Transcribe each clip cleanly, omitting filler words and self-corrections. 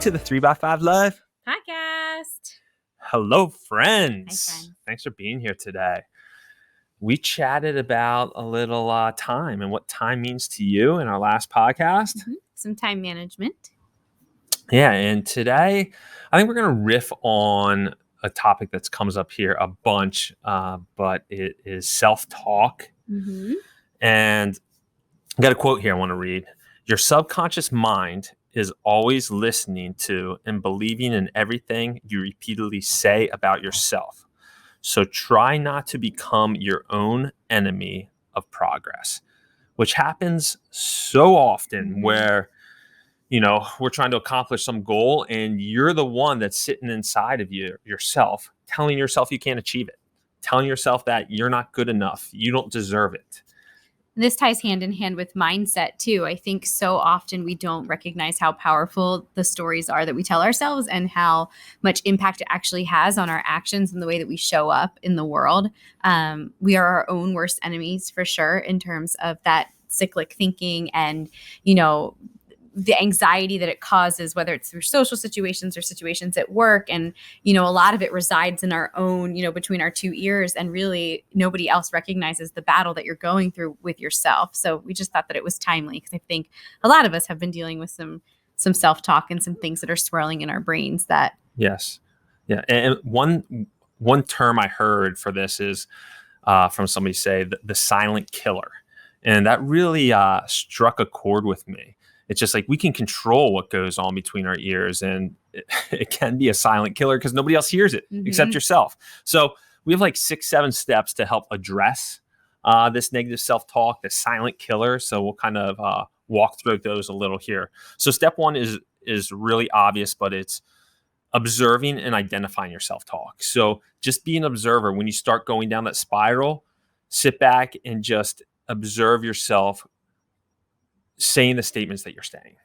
to the 3x5 Live podcast. Hello, friends. Hi, friend. Thanks for being here today. We chatted about a little time and what time means to you in our last podcast. Mm-hmm. Some time management. Yeah, and today I think we're going to riff on a topic that comes up here a bunch, but it is self-talk. Mm-hmm. And I got a quote here I want to read. Your subconscious mind is always listening to and believing in everything you repeatedly say about yourself. So try not to become your own enemy of progress, which happens so often where, we're trying to accomplish some goal and you're the one that's sitting inside of yourself, telling yourself you can't achieve it, telling yourself that you're not good enough, you don't deserve it. This ties hand in hand with mindset too. I think so often we don't recognize how powerful the stories are that we tell ourselves and how much impact it actually has on our actions and the way that we show up in the world. We are our own worst enemies for sure in terms of that cyclic thinking and, the anxiety that it causes, whether it's through social situations or situations at work. And, a lot of it resides in our own, between our two ears, and really nobody else recognizes the battle that you're going through with yourself. So we just thought that it was timely because I think a lot of us have been dealing with some self-talk and some things that are swirling in our brains that. Yes. Yeah. And one term I heard for this is from somebody say the silent killer. And that really struck a chord with me. It's just like we can control what goes on between our ears, and it can be a silent killer because nobody else hears it except yourself. So we have like 6-7 steps to help address this negative self-talk, the silent killer. So we'll kind of walk through those a little here. So step one is really obvious, but it's observing and identifying your self-talk. So just be an observer. When you start going down that spiral, sit back and just observe yourself saying the statements that you're saying.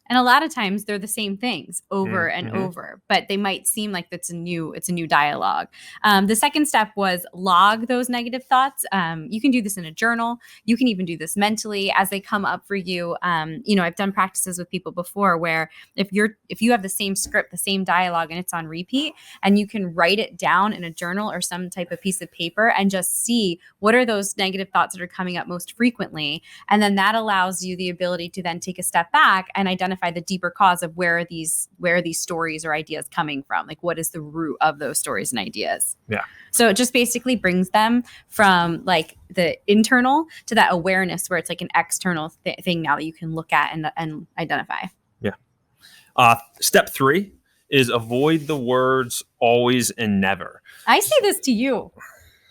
And a lot of times they're the same things over and over, but they might seem like it's a new dialogue. The second step was log those negative thoughts. You can do this in a journal. You can even do this mentally as they come up for you. I've done practices with people before where if you have the same script, the same dialogue, and it's on repeat, and you can write it down in a journal or some type of piece of paper and just see what are those negative thoughts that are coming up most frequently. And then that allows you the ability to then take a step back and identify the deeper cause of where are these stories or ideas coming from? Like, what is the root of those stories and ideas? Yeah. So it just basically brings them from like the internal to that awareness where it's like an external thing now that you can look at and identify. Yeah. Step 3 is avoid the words always and never. I say this to you.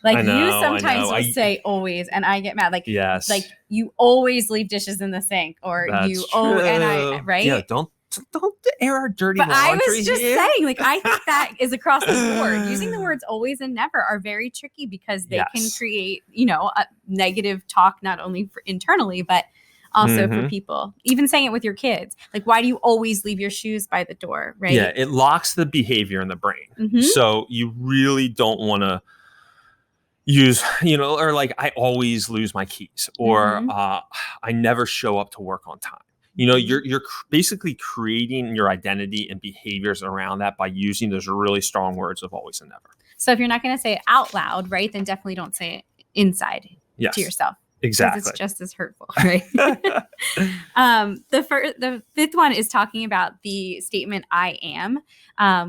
Like you sometimes will say always, and I get mad. Like, yes. Like you always leave dishes in the sink, or That's you true. And I right. Yeah, don't air our dirty but laundry. I was just saying, like, I think that is across the board. Using the words always and never are very tricky because they can create, a negative talk not only for internally but also for people. Even saying it with your kids, like, why do you always leave your shoes by the door? Right? Yeah, it locks the behavior in the brain. So you really don't want to use, or like I always lose my keys, or I never show up to work on time. You're basically creating your identity and behaviors around that by using those really strong words of always and never. So if you're not going to say it out loud, right, then definitely don't say it inside to yourself. Exactly. Because it's just as hurtful, right? The fifth one is talking about the statement, I am.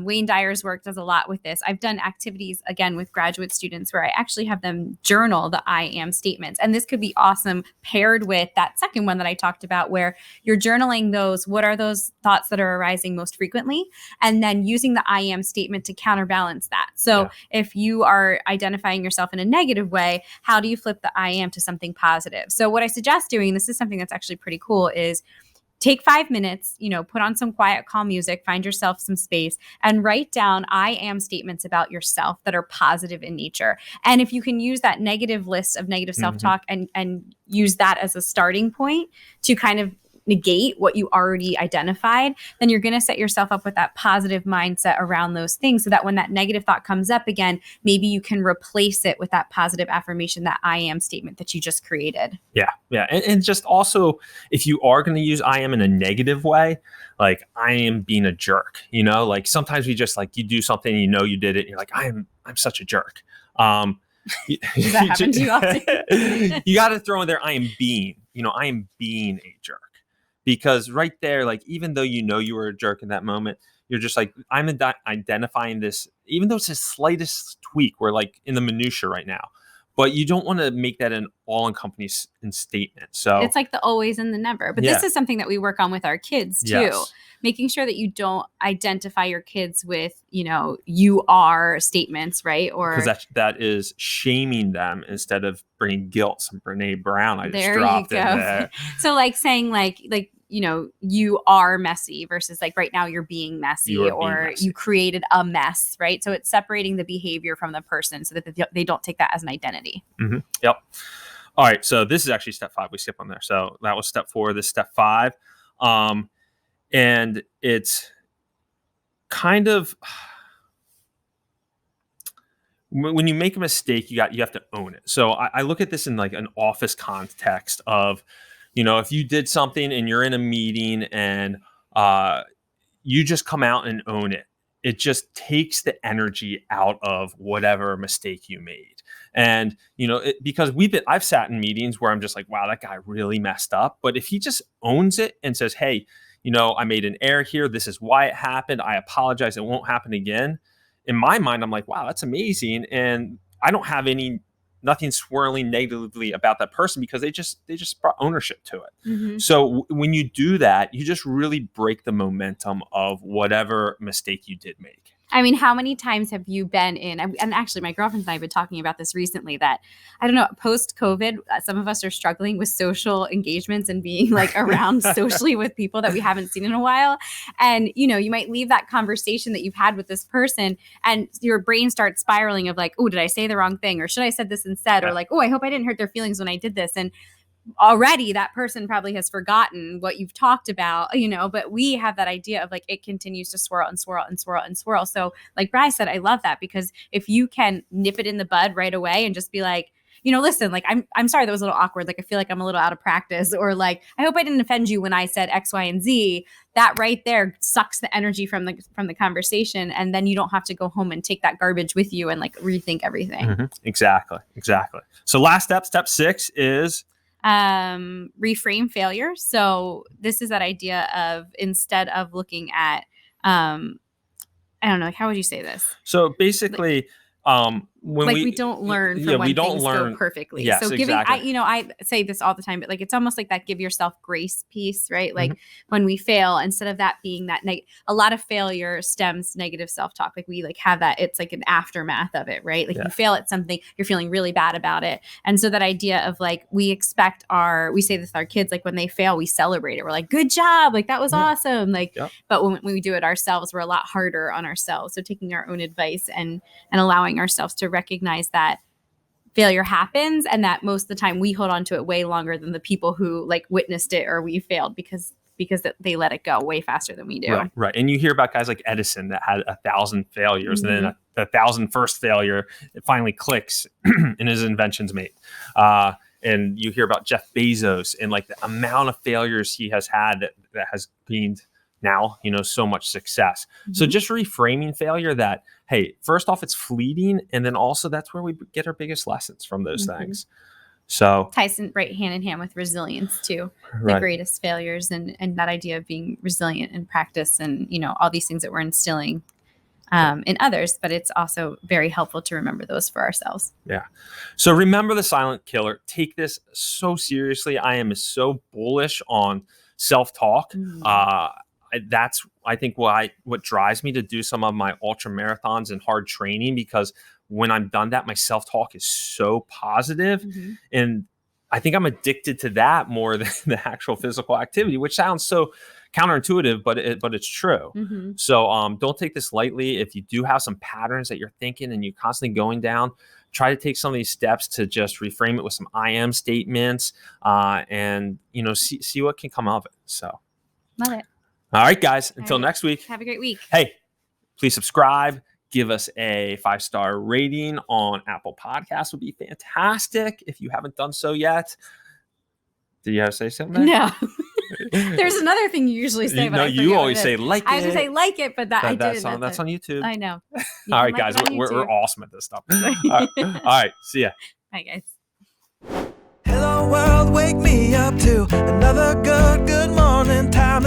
Wayne Dyer's work does a lot with this. I've done activities, again, with graduate students where I actually have them journal the I am statements. And this could be awesome paired with that second one that I talked about where you're journaling those, what are those thoughts that are arising most frequently? And then using the I am statement to counterbalance that. So if you are identifying yourself in a negative way, how do you flip the I am to something positive? So what I suggest doing, this is something that's actually pretty cool, is take 5 minutes, put on some quiet, calm music, find yourself some space, and write down I am statements about yourself that are positive in nature. And if you can use that negative list of negative self-talk and use that as a starting point to kind of negate what you already identified, then you're going to set yourself up with that positive mindset around those things so that when that negative thought comes up again, maybe you can replace it with that positive affirmation, that I am statement that you just created. Yeah. And just also, if you are going to use I am in a negative way, like I am being a jerk, like sometimes we just like, you do something, you did it. And you're like, I'm such a jerk. Does that happen to you often? You got to throw in there, I am being a jerk, because right there, like, even though you were a jerk in that moment, you're just like, I'm identifying this, even though it's the slightest tweak, we're like in the minutia right now, but you don't want to make that an all-encompassing statement. So it's like the always and the never. But this is something that we work on with our kids too. Yes. Making sure that you don't identify your kids with, you are statements, right? Or because that is shaming them instead of bringing guilt. Some Brene Brown I just there dropped you in go. there. So like saying like you are messy versus like right now you're being messy, you created a mess, right? So it's separating the behavior from the person so that they don't take that as an identity. Mm-hmm. Yep. All right. So this is actually step 5. We skip on there. So that was step 4. This is step 5. And it's kind of, when you make a mistake, you have to own it. So I look at this in like an office context of, if you did something and you're in a meeting and you just come out and own it, it just takes the energy out of whatever mistake you made. And, because I've sat in meetings where I'm just like, wow, that guy really messed up. But if he just owns it and says, hey, I made an error here. This is why it happened. I apologize. It won't happen again. In my mind, I'm like, wow, that's amazing. And I don't have nothing swirling negatively about that person because they just brought ownership to it. Mm-hmm. So when you do that, you just really break the momentum of whatever mistake you did make. I mean, how many times have you been in, and actually my girlfriend and I have been talking about this recently, that, I don't know, post-COVID, some of us are struggling with social engagements and being like around socially with people that we haven't seen in a while. And, you might leave that conversation that you've had with this person and your brain starts spiraling of like, oh, did I say the wrong thing? Or should I said this instead? Or like, oh, I hope I didn't hurt their feelings when I did this. And already that person probably has forgotten what you've talked about, but we have that idea of like, it continues to swirl and swirl and swirl and swirl. So like Bri said, I love that, because if you can nip it in the bud right away and just be like, listen, like, I'm sorry that was a little awkward. Like, I feel like I'm a little out of practice, or like, I hope I didn't offend you when I said X, Y, and Z. That right there sucks the energy from the conversation. And then you don't have to go home and take that garbage with you and like rethink everything. Mm-hmm. Exactly. So last step 6 is reframe failure. So this is that idea of, instead of looking at, I don't know, like, how would you say this? So basically, when we don't learn from when things go perfectly. Yes, so giving, exactly. I say this all the time, but like, it's almost like that give yourself grace piece, right? Like when we fail, instead of that being that a lot of failure stems negative self-talk. Like we like have that, it's like an aftermath of it, right? Like you fail at something, you're feeling really bad about it. And so that idea of like, we say this with our kids, like when they fail, we celebrate it. We're like, good job. Like that was awesome. Like, but when we do it ourselves, we're a lot harder on ourselves. So taking our own advice and allowing ourselves to recognize that failure happens, and that most of the time we hold on to it way longer than the people who like witnessed it or we failed, because they let it go way faster than we do. Right. And you hear about guys like Edison that had 1,000 failures, and then the 1,001st failure, it finally clicks and his invention's made. And you hear about Jeff Bezos and like the amount of failures he has had that has gained now, so much success. So just reframing failure that, hey, first off, it's fleeting. And then also that's where we get our biggest lessons from those things. So ties in right hand in hand with resilience too. Right. The greatest failures and that idea of being resilient in practice and, all these things that we're instilling in others, but it's also very helpful to remember those for ourselves. Yeah. So remember the silent killer. Take this so seriously. I am so bullish on self-talk. That's, I think, what drives me to do some of my ultra marathons and hard training, because when I'm done that, my self-talk is so positive. And I think I'm addicted to that more than the actual physical activity, which sounds so counterintuitive, but it's true. So don't take this lightly. If you do have some patterns that you're thinking and you're constantly going down, try to take some of these steps to just reframe it with some I am statements, and see what can come of it. So love it. All right, guys, until next week. Have a great week. Hey, please subscribe. Give us a 5-star rating on Apple Podcasts would be fantastic if you haven't done so yet. Did you have to say something? No. There's another thing you usually say, but you always say like it. I was going to say like it, but I didn't. That's on YouTube. I know. All right, guys, we're awesome at this stuff. All right, see ya. Bye, guys. Hello world, wake me up to another good morning time.